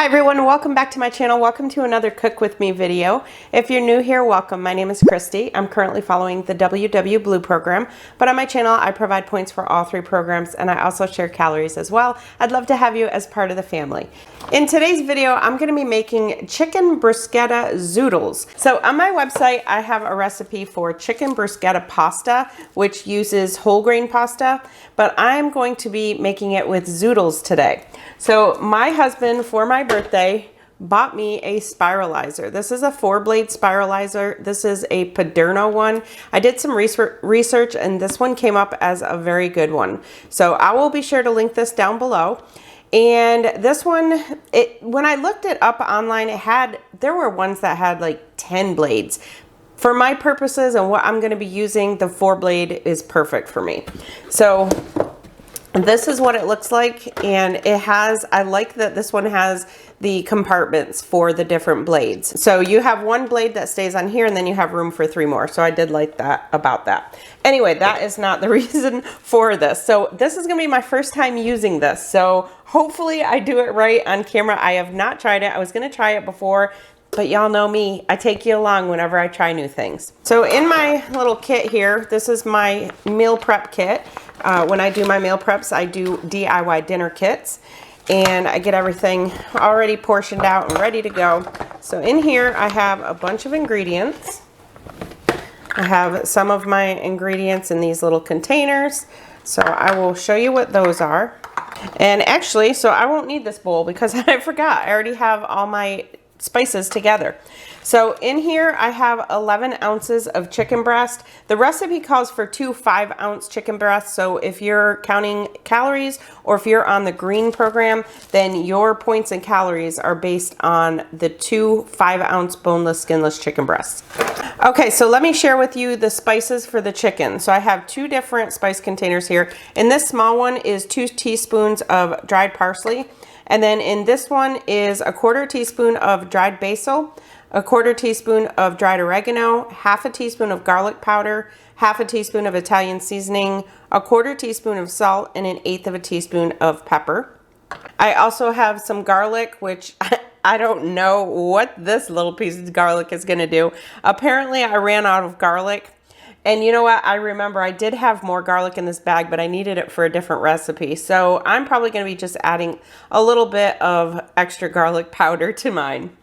Hi everyone, welcome back to my channel. Welcome to another Cook With Me video. If you're new here, welcome. My name is Kristi. I'm currently following the WW Blue program, but on my channel I provide points for all three programs and I also share calories as well. I'd love to have you as part of the family. In today's video, I'm going to be making chicken bruschetta zoodles. So on my website, I have a recipe for chicken bruschetta pasta, which uses whole grain pasta, but I'm going to be making it with zoodles today. So my husband, for my birthday, bought me a spiralizer. This is a 4-blade spiralizer. This is a Paderno one. I did some research and this one came up as a very good one. So I will be sure to link this down below. And this one, when I looked it up online, there were ones that had like 10 blades. For my purposes and what I'm going to be using, the 4-blade is perfect for me. So this is what it looks like, and I like that this one has the compartments for the different blades. So you have one blade that stays on here and then you have room for 3 more. So I did like that about that. Anyway, that is not the reason for this. So this is gonna be my first time using this. So hopefully I do it right on camera. I have not tried it. I was gonna try it before, but y'all know me, I take you along whenever I try new things. So in my little kit here, this is my meal prep kit. When I do my meal preps, I do DIY dinner kits and I get everything already portioned out and ready to go. So in here, I have a bunch of ingredients. I have some of my ingredients in these little containers. So I will show you what those are. And actually, so I won't need this bowl because I forgot. I already have all my spices together. So in here I have 11 ounces of chicken breast. The recipe calls for 2 5-ounce chicken breasts. So if you're counting calories or if you're on the green program, then your points and calories are based on the 2 5-ounce boneless, skinless chicken breasts. Okay, so let me share with you the spices for the chicken. So I have 2 different spice containers here. In this small one is 2 teaspoons of dried parsley. And then in this one is a 1/4 teaspoon of dried basil, a 1/4 teaspoon of dried oregano, 1/2 teaspoon of garlic powder, 1/2 teaspoon of Italian seasoning, a 1/4 teaspoon of salt, and 1/8 teaspoon of pepper. I also have some garlic, which I don't know what this little piece of garlic is gonna do. Apparently I ran out of garlic. And you know what? I remember I did have more garlic in this bag, but I needed it for a different recipe. So I'm probably going to be just adding a little bit of extra garlic powder to mine.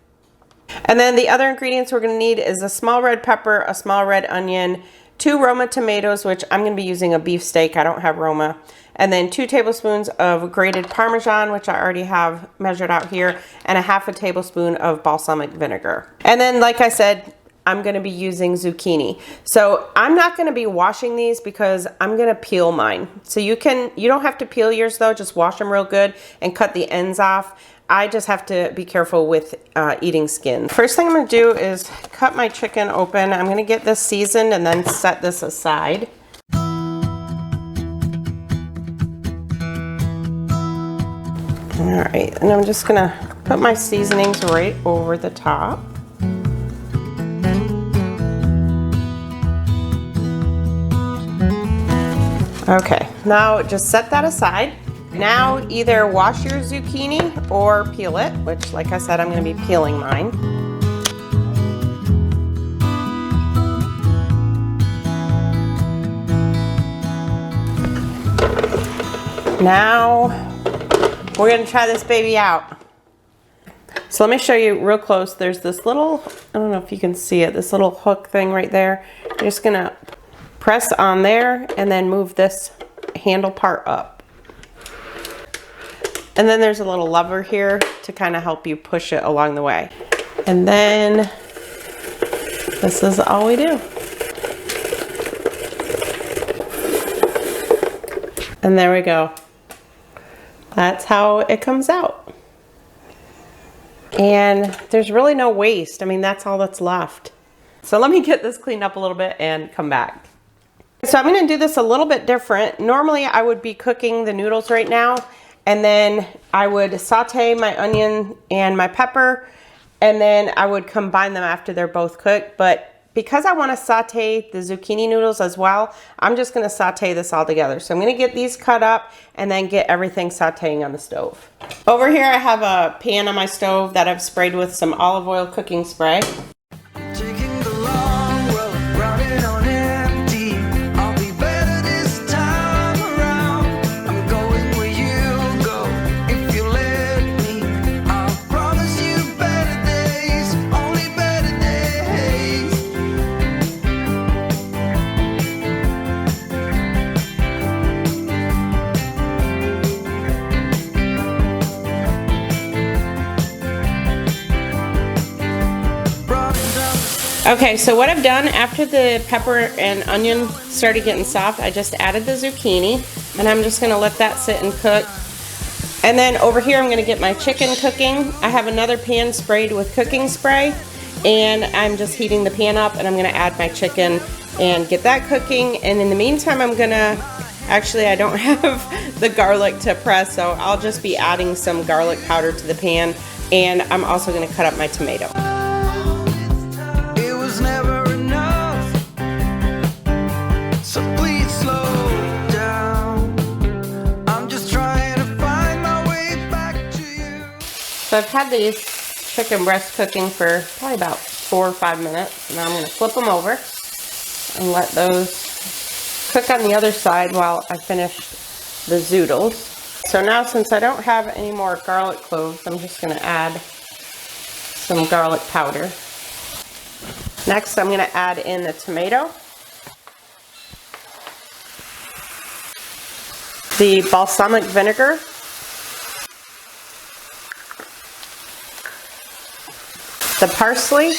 And then the other ingredients we're going to need is a small red pepper, a small red onion, 2 Roma tomatoes, which I'm going to be using a beef steak. I don't have Roma. And then 2 tablespoons of grated Parmesan, which I already have measured out here, and a 1/2 tablespoon of balsamic vinegar. And then, like I said, I'm going to be using zucchini. So I'm not going to be washing these because I'm going to peel mine. So you don't have to peel yours though, just wash them real good and cut the ends off. I just have to be careful with eating skin. First thing I'm going to do is cut my chicken open. I'm going to get this seasoned and then set this aside. All right, and I'm just going to put my seasonings right over the top. Okay, now just set that aside. Now either wash your zucchini or peel it, which like I said, I'm going to be peeling mine. Now we're going to try this baby out. So let me show you real close. There's this little, I don't know if you can see it, this little hook thing right there. You're just going to press on there and then move this handle part up. And then there's a little lever here to kind of help you push it along the way. And then this is all we do. And there we go. That's how it comes out. And there's really no waste. I mean, that's all that's left. So let me get this cleaned up a little bit and come back. So I'm going to do this a little bit different. Normally I would be cooking the noodles right now and then I would saute my onion and my pepper and then I would combine them after they're both cooked. But because I want to saute the zucchini noodles as well, I'm just going to saute this all together. So I'm going to get these cut up and then get everything sauteing on the stove. Over here I have a pan on my stove that I've sprayed with some olive oil cooking spray. Okay, so what I've done after the pepper and onion started getting soft, I just added the zucchini, and I'm just gonna let that sit and cook. And then over here, I'm gonna get my chicken cooking. I have another pan sprayed with cooking spray, and I'm just heating the pan up, and I'm gonna add my chicken and get that cooking. And in the meantime, I'm gonna, actually I don't have the garlic to press, so I'll just be adding some garlic powder to the pan, and I'm also gonna cut up my tomato. So I've had these chicken breasts cooking for probably about 4 or 5 minutes. Now I'm going to flip them over and let those cook on the other side while I finish the zoodles. So now, since I don't have any more garlic cloves, I'm just going to add some garlic powder. Next, I'm going to add in the tomato, the balsamic vinegar, the parsley,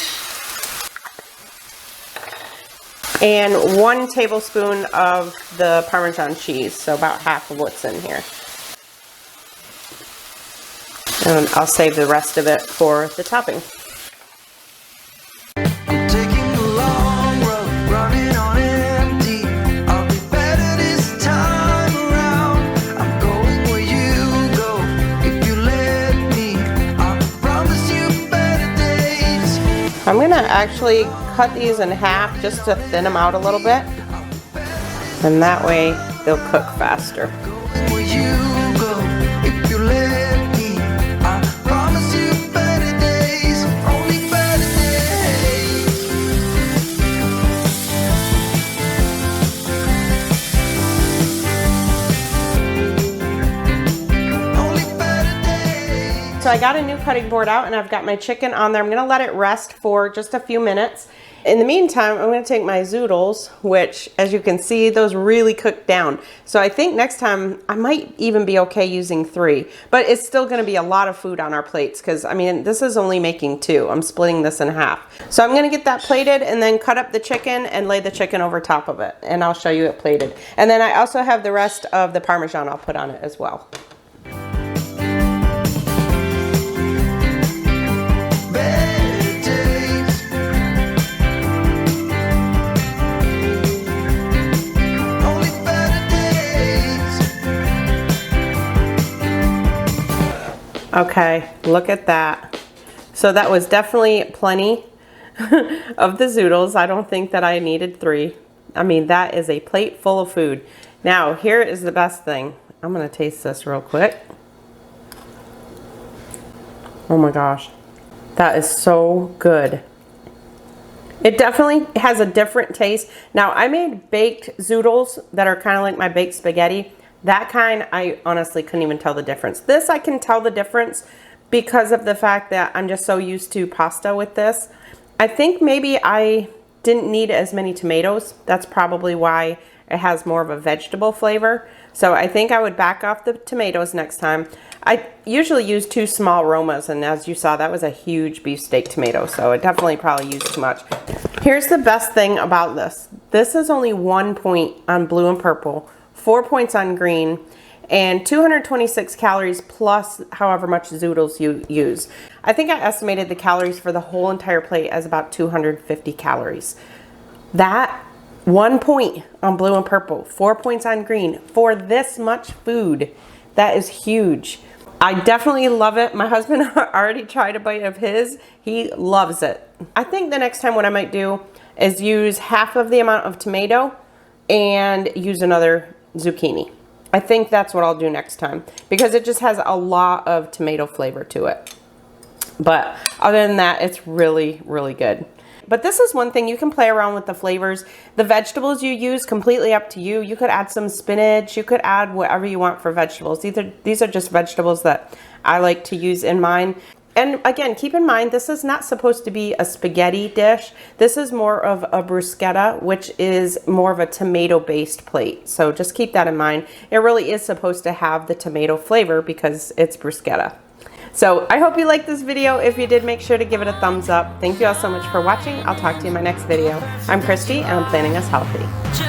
and 1 tablespoon of the Parmesan cheese, so about half of what's in here. And I'll save the rest of it for the topping. I'm going to actually cut these in half just to thin them out a little bit, and that way they'll cook faster. So I got a new cutting board out and I've got my chicken on there. I'm gonna let it rest for just a few minutes. In the meantime, I'm gonna take my zoodles, which as you can see, those really cooked down. So I think next time I might even be okay using 3, but it's still gonna be a lot of food on our plates because I mean, this is only making 2. I'm splitting this in half. So I'm gonna get that plated and then cut up the chicken and lay the chicken over top of it. And I'll show you it plated. And then I also have the rest of the Parmesan I'll put on it as well. Okay, look at that. So that was definitely plenty of the zoodles. I don't think that I needed 3. I mean, that is a plate full of food. Now, here is the best thing. I'm gonna taste this real quick. Oh my gosh, that is so good. It definitely has a different taste. Now, I made baked zoodles that are kind of like my baked spaghetti. That kind, I honestly couldn't even tell the difference. This, I can tell the difference because of the fact that I'm just so used to pasta with this. I think maybe I didn't need as many tomatoes. That's probably why it has more of a vegetable flavor. So I think I would back off the tomatoes next time. I usually use 2 small Romas, and as you saw, that was a huge beefsteak tomato, so I definitely probably used too much. Here's the best thing about this. This is only 1 point on blue and purple, 4 points on green, and 226 calories plus however much zoodles you use. I think I estimated the calories for the whole entire plate as about 250 calories. That 1 point on blue and purple, 4 points on green for this much food, that is huge. I definitely love it. My husband already tried a bite of his. He loves it. I think the next time what I might do is use half of the amount of tomato and use another zucchini. I think that's what I'll do next time because it just has a lot of tomato flavor to it. But other than that, it's really, really good. But this is one thing, you can play around with the flavors. The vegetables you use, completely up to you. You could add some spinach, you could add whatever you want for vegetables. These are just vegetables that I like to use in mine. And again, keep in mind, this is not supposed to be a spaghetti dish. This is more of a bruschetta, which is more of a tomato-based plate. So just keep that in mind. It really is supposed to have the tomato flavor because it's bruschetta. So I hope you liked this video. If you did, make sure to give it a thumbs up. Thank you all so much for watching. I'll talk to you in my next video. I'm Kristi, and I'm Planning Us Healthy.